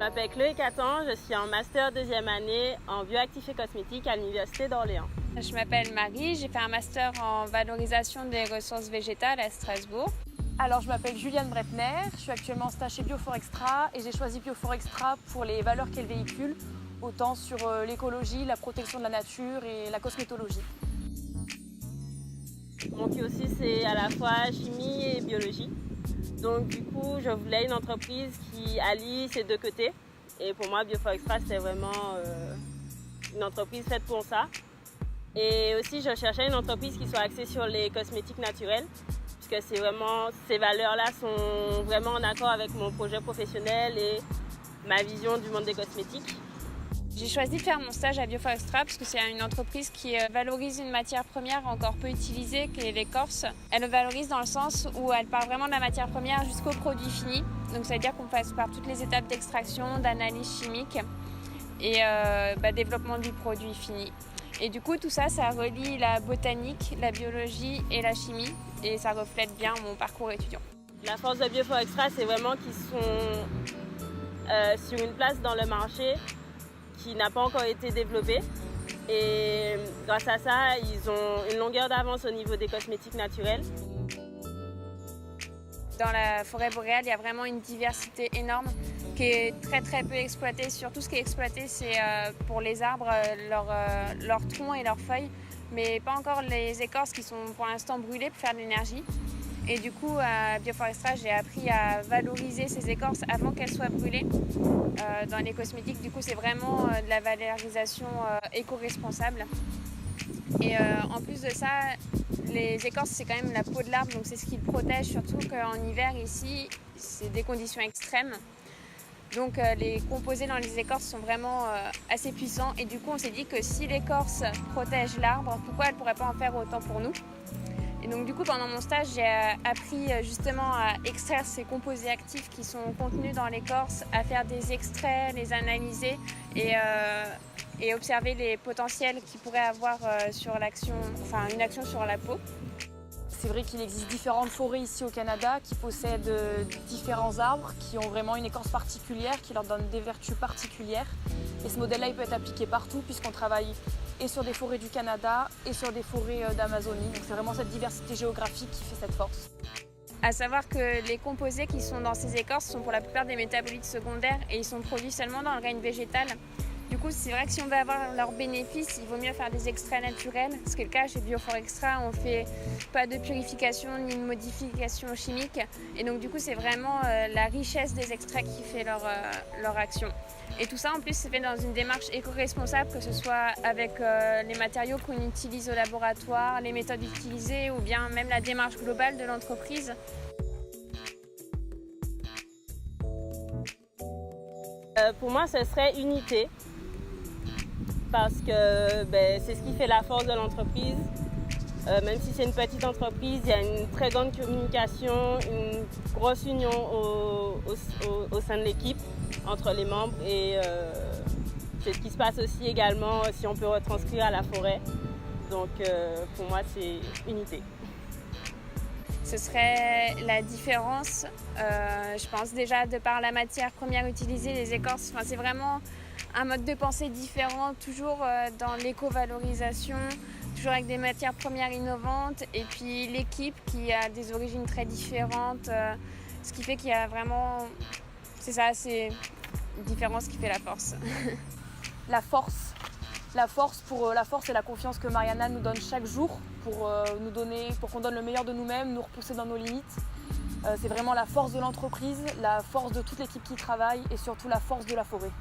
m'appelle Chloé Catan, je suis en master 2e année en bioactifs et cosmétiques à l'Université d'Orléans. Je m'appelle Marie, j'ai fait un master en valorisation des ressources végétales à Strasbourg. Alors, je m'appelle Juliane Brettner, je suis actuellement en stage chez Bioforextra et j'ai choisi Bioforextra pour les valeurs qu'elle véhicule, autant sur l'écologie, la protection de la nature et la cosmétologie. Mon cursus c'est à la fois chimie et biologie. Donc du coup, je voulais une entreprise qui allie ces deux côtés. Et pour moi, Bioforextra, c'était vraiment une entreprise faite pour ça. Et aussi, je cherchais une entreprise qui soit axée sur les cosmétiques naturels, puisque c'est vraiment, ces valeurs-là sont vraiment en accord avec mon projet professionnel et ma vision du monde des cosmétiques. J'ai choisi de faire mon stage à Bioforextra parce que c'est une entreprise qui valorise une matière première encore peu utilisée, qui est l'écorce. Elle le valorise dans le sens où elle part vraiment de la matière première jusqu'au produit fini. Donc ça veut dire qu'on passe par toutes les étapes d'extraction, d'analyse chimique et développement du produit fini. Et du coup, tout ça, ça relie la botanique, la biologie et la chimie. Et ça reflète bien mon parcours étudiant. La force de Bioforextra, c'est vraiment qu'ils sont sur une place dans le marché qui n'a pas encore été développée. Et grâce à ça, ils ont une longueur d'avance au niveau des cosmétiques naturels. Dans la forêt boréale, il y a vraiment une diversité énorme qui est très très peu exploitée. Surtout ce qui est exploité, c'est pour les arbres, leurs troncs et leurs feuilles, mais pas encore les écorces qui sont pour l'instant brûlées pour faire de l'énergie. Et du coup, à Bioforextra, j'ai appris à valoriser ces écorces avant qu'elles soient brûlées dans les cosmétiques. Du coup, c'est vraiment de la valorisation éco-responsable. Et en plus de ça, les écorces, c'est quand même la peau de l'arbre, donc c'est ce qui le protège, surtout qu'en hiver, ici, c'est des conditions extrêmes. Donc les composés dans les écorces sont vraiment assez puissants. Et du coup, on s'est dit que si l'écorce protège l'arbre, pourquoi elle ne pourrait pas en faire autant pour nous ? Et donc du coup, pendant mon stage, j'ai appris justement à extraire ces composés actifs qui sont contenus dans l'écorce, à faire des extraits, les analyser et observer les potentiels qu'ils pourraient avoir sur une action sur la peau. C'est vrai qu'il existe différentes forêts ici au Canada qui possèdent différents arbres qui ont vraiment une écorce particulière, qui leur donne des vertus particulières. Et ce modèle-là, il peut être appliqué partout puisqu'on travaille et sur des forêts du Canada et sur des forêts d'Amazonie. Donc c'est vraiment cette diversité géographique qui fait cette force. À savoir que les composés qui sont dans ces écorces sont pour la plupart des métabolites secondaires et ils sont produits seulement dans le règne végétal. Du coup, c'est vrai que si on veut avoir leurs bénéfices, il vaut mieux faire des extraits naturels. Ce qui est le cas chez Bioforextra, on ne fait pas de purification ni de modification chimique. Et donc du coup, c'est vraiment la richesse des extraits qui fait leur action. Et tout ça, en plus, c'est fait dans une démarche éco-responsable, que ce soit avec les matériaux qu'on utilise au laboratoire, les méthodes utilisées ou bien même la démarche globale de l'entreprise. Pour moi, ce serait unité, parce que c'est ce qui fait la force de l'entreprise. Même si c'est une petite entreprise, il y a une très grande communication, une grosse union au sein de l'équipe, entre les membres. Et c'est ce qui se passe aussi également si on peut retranscrire à la forêt. Donc pour moi, c'est unité. Ce serait la différence, je pense déjà de par la matière première utilisée, les écorces. C'est vraiment un mode de pensée différent, toujours dans l'éco-valorisation, toujours avec des matières premières innovantes, et puis l'équipe qui a des origines très différentes, ce qui fait qu'il y a vraiment, c'est une différence qui fait la force. La force et la confiance que Mariana nous donne chaque jour pour qu'on donne le meilleur de nous-mêmes, nous repousser dans nos limites. C'est vraiment la force de l'entreprise, la force de toute l'équipe qui travaille et surtout la force de la forêt.